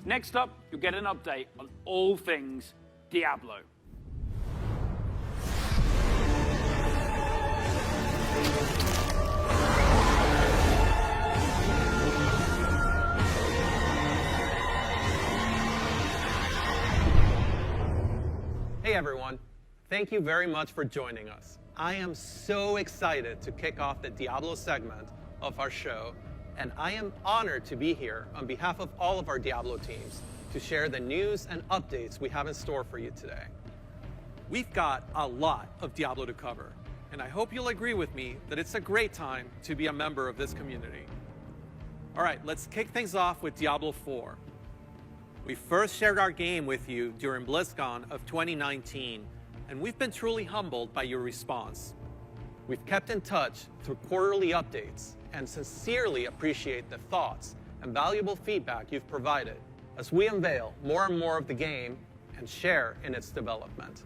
Next up, you'll get an update on all things Diablo. Hey everyone, thank you very much for joining us. I am so excited to kick off the Diablo segment of our show, and I am honored to be here on behalf of all of our Diablo teams to share the news and updates we have in store for you today. We've got a lot of Diablo to cover, and I hope you'll agree with me that it's a great time to be a member of this community. All right, let's kick things off with Diablo 4. We first shared our game with you during BlizzCon of 2019, and we've been truly humbled by your response. We've kept in touch through quarterly updates and sincerely appreciate the thoughts and valuable feedback you've provided as we unveil more and more of the game and share in its development.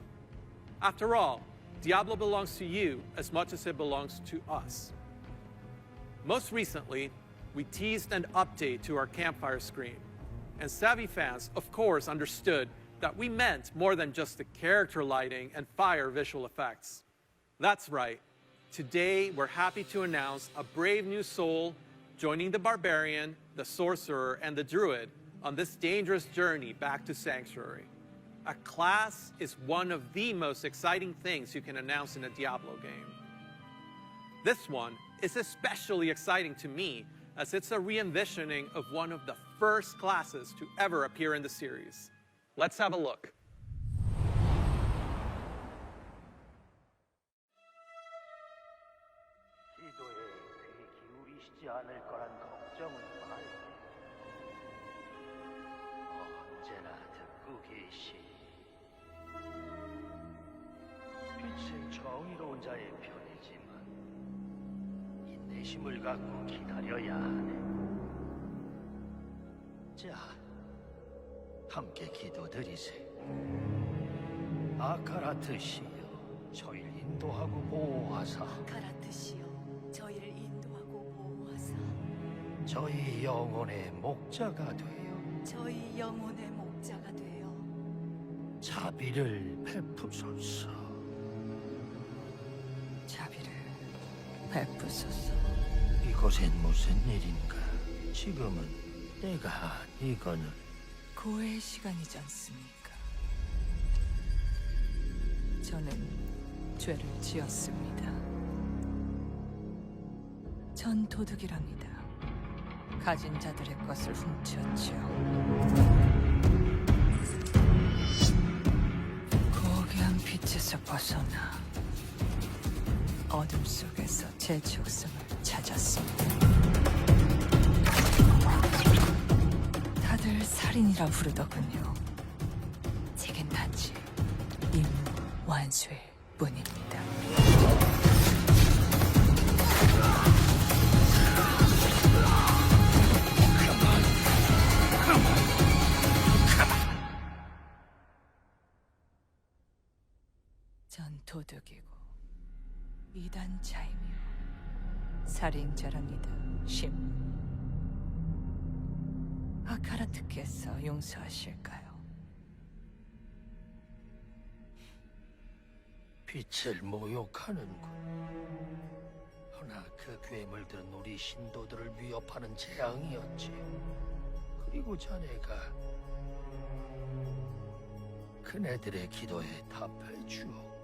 After all, Diablo belongs to you as much as it belongs to us. Most recently, we teased an update to our campfire screen. And savvy fans, of course, understood that we meant more than just the character lighting and fire visual effects. That's right. Today, we're happy to announce a brave new soul joining the barbarian, the sorcerer, and the druid on this dangerous journey back to Sanctuary. A class is one of the most exciting things you can announce in a Diablo game. This one is especially exciting to me, as it's a re-envisioning of one of the first classes to ever appear in the series. Let's have a look. 기도에 귀 기울이시지 않을 거란 걱정은 말고 언제나 듣고 계시. 빛은 정의로운 자의 편이지만 인내심을 갖고 기다려야 하네. 자, 함께 기도드리세. 아카라트시여, 저희를 인도하고 보호하사. 아카라트시여, 저희를 인도하고 보호하사. 저희 영혼의 목자가 되어 저희 영혼의 목자가 되어 자비를 베푸소서. 자비를 베푸소서. 이곳엔 무슨 일인가? 지금은 내가 이거는 고해의 시간이지 않습니까? 저는 죄를 지었습니다. 전 도둑이랍니다. 가진 자들의 것을 훔쳤죠. 고귀한 빛에서 벗어나 어둠 속에서 제 적성을 찾았습니다. 다들 살인이라 부르더군요. 제겐 단지 임무 완수일 뿐입니다. 전 도둑이고 이단자이며 살인자랍니다. 신부. 아카라트께서 용서하실까요? 빛을 모욕하는군. 허나 그 괴물들은 우리 신도들을 위협하는 재앙이었지. 그리고 자네가 그네들의 기도에 답해 주었고.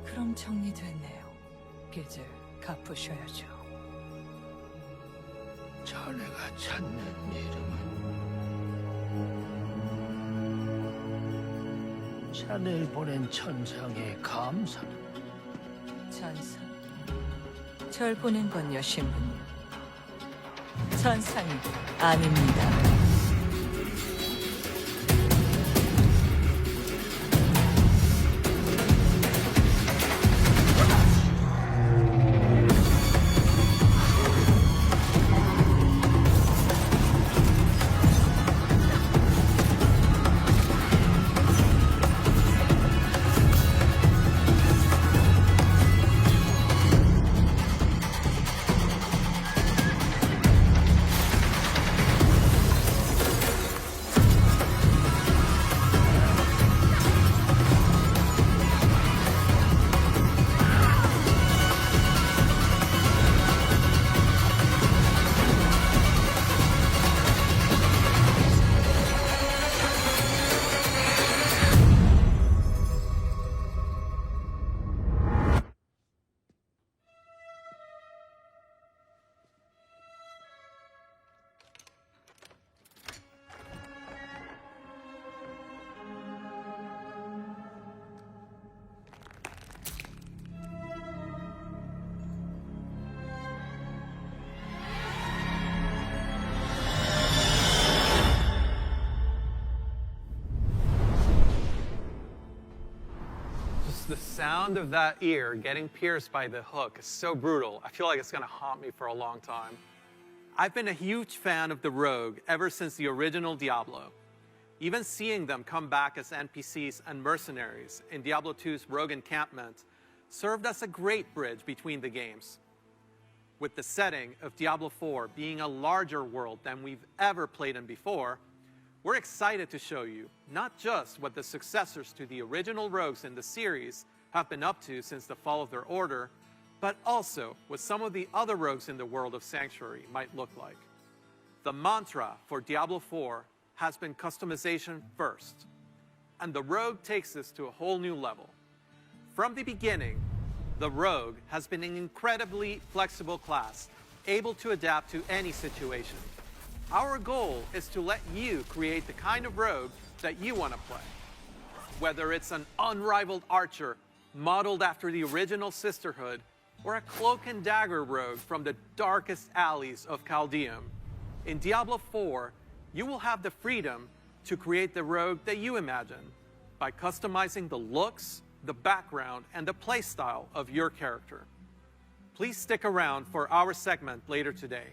그럼 정리됐네요. 빚을 갚으셔야죠. 자네가 찾는 이름은 자네를 보낸 천상의 감사는. 천상. 절 보낸 건요, 신부님. 천상이 아닙니다. sound of that ear getting pierced by the hook is so brutal. I feel like it's going to haunt me for a long time. I've been a huge fan of the Rogue ever since the original Diablo. Even seeing them come back as NPCs and mercenaries in Diablo 2's Rogue Encampment served as a great bridge between the games. With the setting of Diablo 4 being a larger world than we've ever played in before, we're excited to show you not just what the successors to the original rogues in the series have been up to since the fall of their order, but also what some of the other rogues in the world of Sanctuary might look like. The mantra for Diablo 4 has been customization first, and the Rogue takes this to a whole new level. From the beginning, the Rogue has been an incredibly flexible class, able to adapt to any situation. Our goal is to let you create the kind of Rogue that you want to play. Whether it's an unrivaled archer modeled after the original Sisterhood, or a cloak and dagger rogue from the darkest alleys of Chaldeum, in Diablo 4, you will have the freedom to create the rogue that you imagine by customizing the looks, the background, and the playstyle of your character. Please stick around for our segment later today,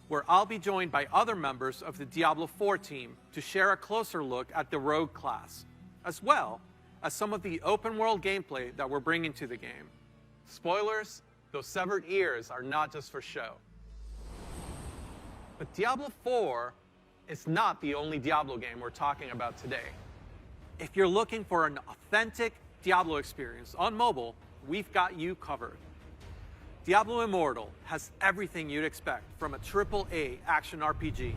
where I'll be joined by other members of the Diablo 4 team to share a closer look at the rogue class, as well as some of the open-world gameplay that we're bringing to the game. Spoilers, those severed ears are not just for show. But Diablo 4 is not the only Diablo game we're talking about today. If you're looking for an authentic Diablo experience on mobile, we've got you covered. Diablo Immortal has everything you'd expect from a AAA action RPG.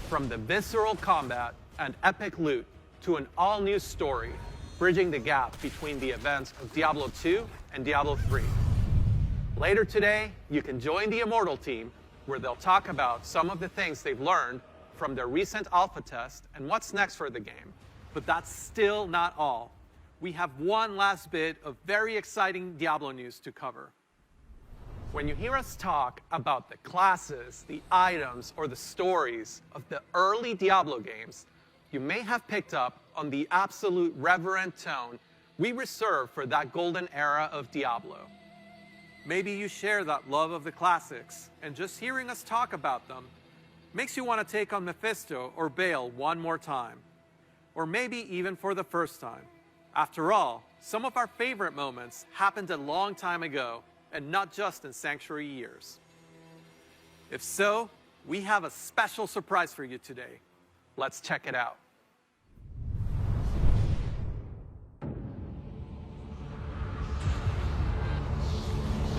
From the visceral combat and epic loot to an all-new story, bridging the gap between the events of Diablo 2 and Diablo 3. Later today, you can join the Immortal team, where they'll talk about some of the things they've learned from their recent alpha test and what's next for the game. But that's still not all. We have one last bit of very exciting Diablo news to cover. When you hear us talk about the classes, the items, or the stories of the early Diablo games, you may have picked up on the absolute reverent tone we reserve for that golden era of Diablo. Maybe you share that love of the classics, and just hearing us talk about them makes you want to take on Mephisto or Baal one more time, or maybe even for the first time. After all, some of our favorite moments happened a long time ago, and not just in Sanctuary years. If so, we have a special surprise for you today. Let's check it out.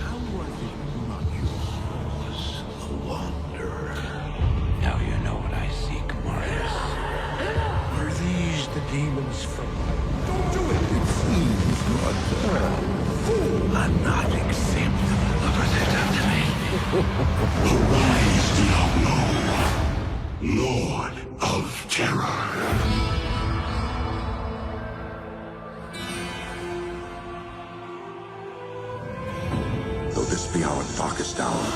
How was it not yours, a wanderer? Now you know what I seek, Marius. Are these the demons from... Don't do it! It seems not I'm not acceptable of it. Arise, Diablo, Lord of Terror. Though this be our darkest hour,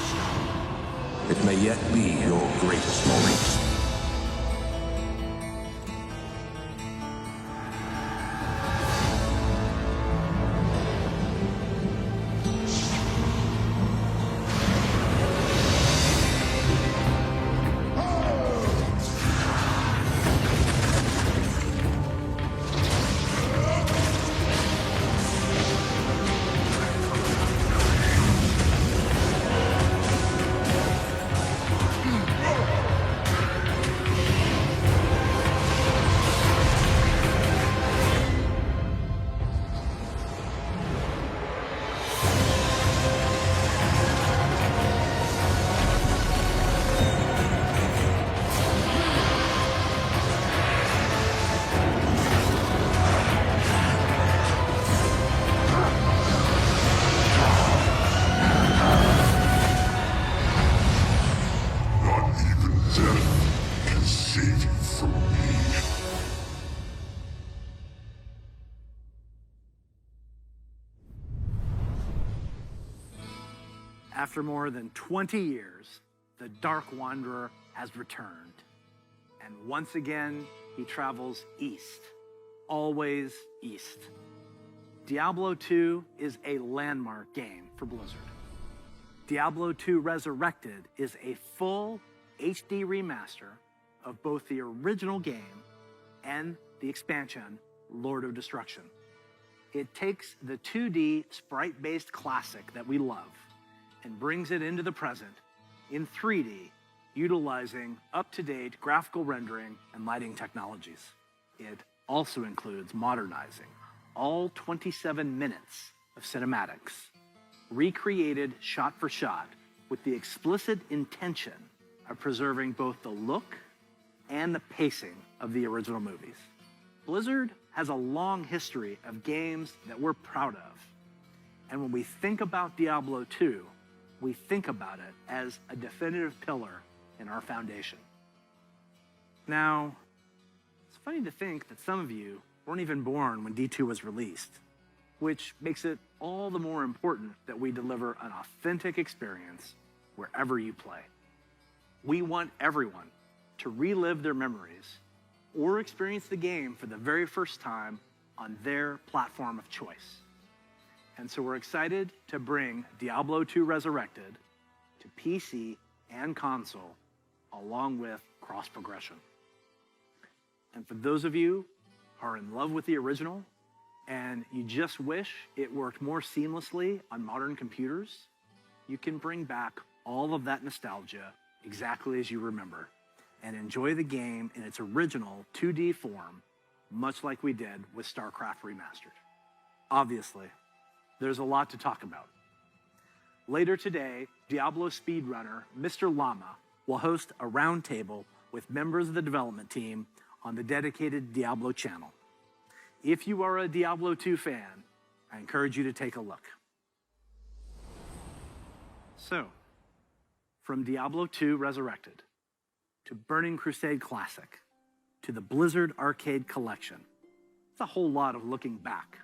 it may yet be your greatest moment. After more than 20 years, the Dark Wanderer has returned. And once again, he travels east. Always east. Diablo 2 is a landmark game for Blizzard. Diablo 2 Resurrected is a full HD remaster of both the original game and the expansion, Lord of Destruction. It takes the 2D sprite-based classic that we love and brings it into the present in 3D, utilizing up-to-date graphical rendering and lighting technologies. It also includes modernizing all 27 minutes of cinematics, recreated shot for shot with the explicit intention of preserving both the look and the pacing of the original movies. Blizzard has a long history of games that we're proud of. And when we think about Diablo 2, we think about it as a definitive pillar in our foundation. Now, it's funny to think that some of you weren't even born when D2 was released, which makes it all the more important that we deliver an authentic experience wherever you play. We want everyone to relive their memories or experience the game for the very first time on their platform of choice. And so we're excited to bring Diablo 2 Resurrected to PC and console, along with cross-progression. And for those of you who are in love with the original and you just wish it worked more seamlessly on modern computers, you can bring back all of that nostalgia exactly as you remember and enjoy the game in its original 2D form, much like we did with StarCraft Remastered. Obviously, there's a lot to talk about. Later today, Diablo speedrunner Mr. Llama will host a roundtable with members of the development team on the dedicated Diablo channel. If you are a Diablo 2 fan, I encourage you to take a look. So, from Diablo 2 Resurrected, to Burning Crusade Classic, to the Blizzard Arcade Collection, it's a whole lot of looking back.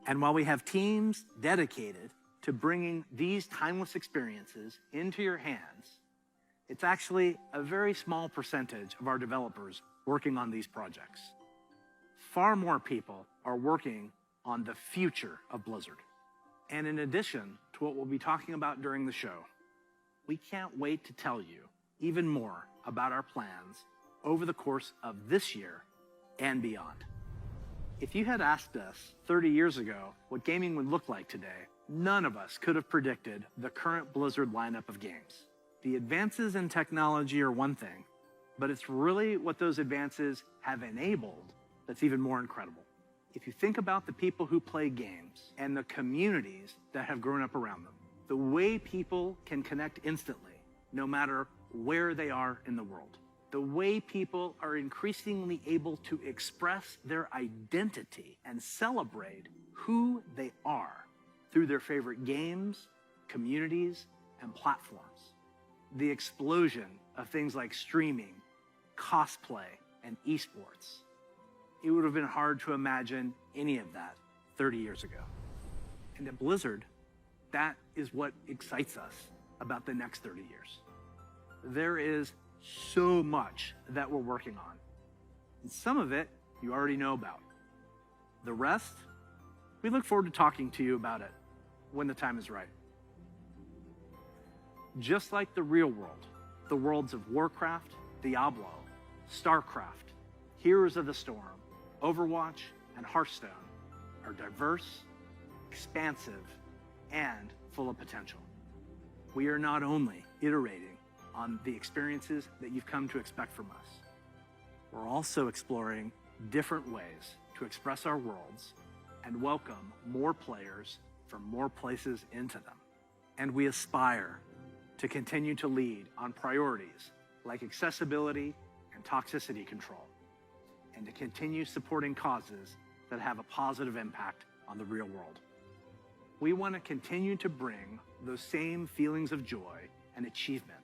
And while we have teams dedicated to bringing these timeless experiences into your hands, it's actually a very small percentage of our developers working on these projects. Far more people are working on the future of Blizzard. And in addition to what we'll be talking about during the show, we can't wait to tell you even more about our plans over the course of this year and beyond. If you had asked us 30 years ago what gaming would look like today, none of us could have predicted the current Blizzard lineup of games. The advances in technology are one thing, but it's really what those advances have enabled that's even more incredible. If you think about the people who play games and the communities that have grown up around them, the way people can connect instantly, no matter where they are in the world, the way people are increasingly able to express their identity and celebrate who they are through their favorite games, communities, and platforms. The explosion of things like streaming, cosplay, and esports. It would have been hard to imagine any of that 30 years ago. And at Blizzard, that is what excites us about the next 30 years. There is so much that we're working on. And some of it you already know about. The rest, we look forward to talking to you about it when the time is right. Just like the real world, the worlds of Warcraft, Diablo, StarCraft, Heroes of the Storm, Overwatch, and Hearthstone are diverse, expansive, and full of potential. We are not only iterating on the experiences that you've come to expect from us, we're also exploring different ways to express our worlds and welcome more players from more places into them. And we aspire to continue to lead on priorities like accessibility and toxicity control, and to continue supporting causes that have a positive impact on the real world. We want to continue to bring those same feelings of joy and achievement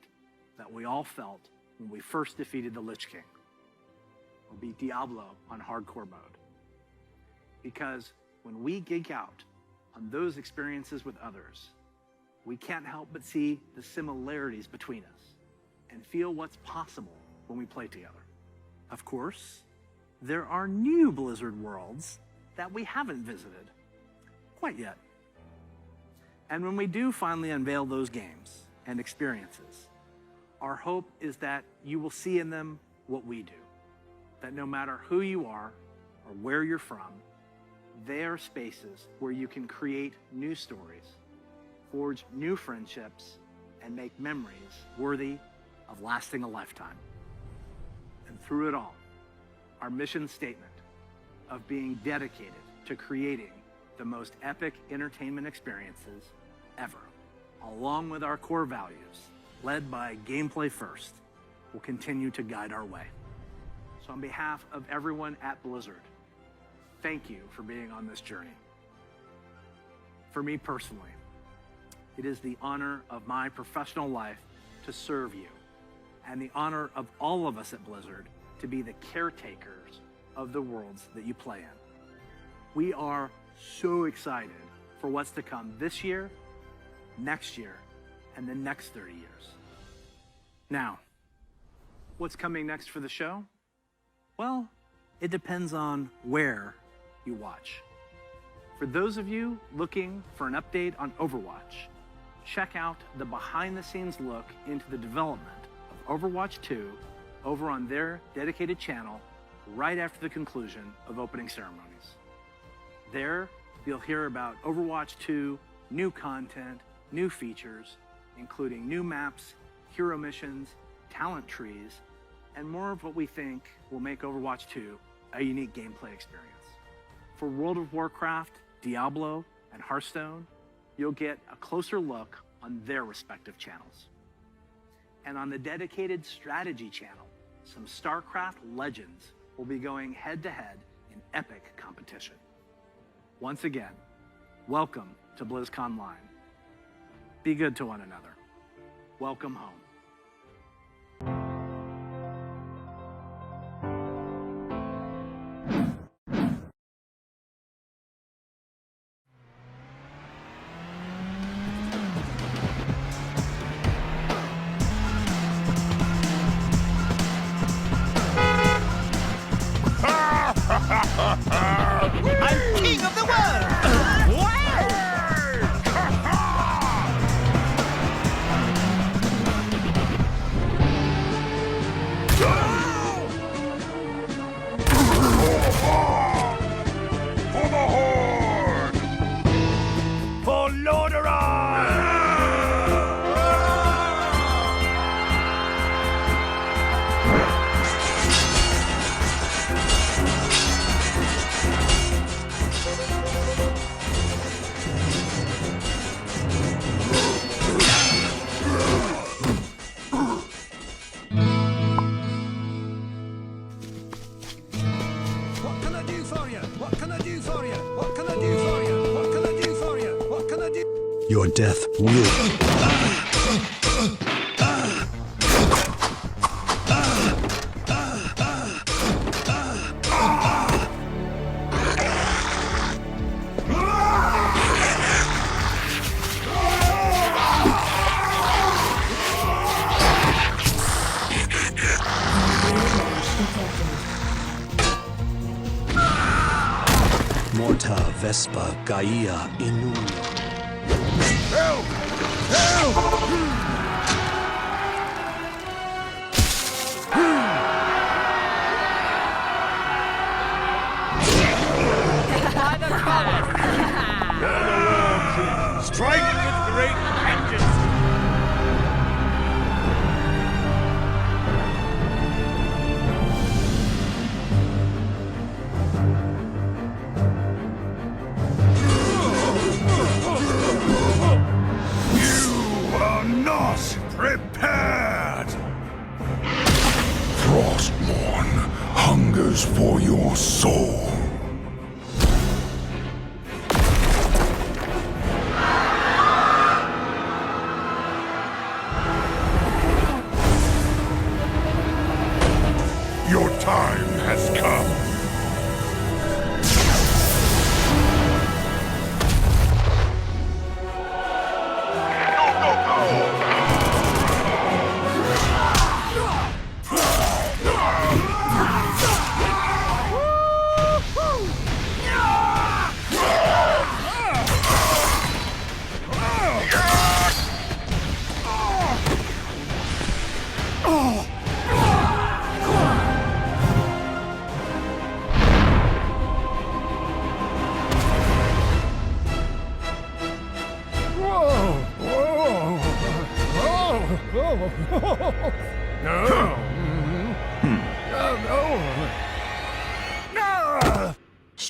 that we all felt when we first defeated the Lich King, or beat Diablo on hardcore mode. Because when we geek out on those experiences with others, we can't help but see the similarities between us and feel what's possible when we play together. Of course, there are new Blizzard worlds that we haven't visited quite yet. And when we do finally unveil those games and experiences, our hope is that you will see in them what we do. That no matter who you are or where you're from, they are spaces where you can create new stories, forge new friendships, and make memories worthy of lasting a lifetime. And through it all, our mission statement of being dedicated to creating the most epic entertainment experiences ever, along with our core values, led by gameplay first, will continue to guide our way. So on behalf of everyone at Blizzard, thank you for being on this journey. For me personally, it is the honor of my professional life to serve you, and the honor of all of us at Blizzard to be the caretakers of the worlds that you play in. We are so excited for what's to come this year, next year, and the next 30 years. Now, what's coming next for the show? Well, it depends on where you watch. For those of you looking for an update on Overwatch, check out the behind-the-scenes look into the development of Overwatch 2 over on their dedicated channel right after the conclusion of opening ceremonies. There, you'll hear about Overwatch 2, new content, new features, including new maps, hero missions, talent trees, and more of what we think will make Overwatch 2 a unique gameplay experience. For World of Warcraft, Diablo, and Hearthstone, you'll get a closer look on their respective channels. And on the dedicated strategy channel, some StarCraft legends will be going head-to-head in epic competition. Once again, welcome to BlizzConline. Be good to one another. Welcome home. I'm king of the world! For the Horde! For Lordaeron! What can I do for you? What can I do for you? What can I do for you? What can I do for you? What can I do? Your death will. Morta Vespa Gaia Inu. Help! Help! Strike with great vengeance! You are not prepared! Frostmourne hungers for your soul. Your time has come. Go, go, go!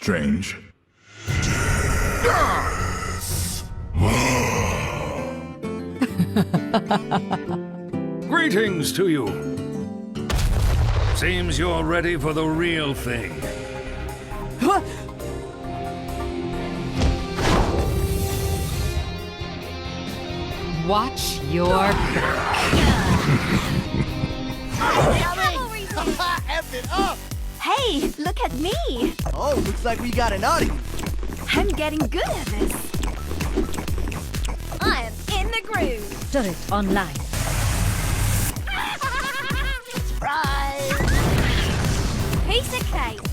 strange. Greetings to you. Seems you're ready for the real thing. Watch your back. Hey, look at me! Oh, looks like we got an audience. I'm getting good at this. I am in the groove. Turret online. Surprise! Piece of cake.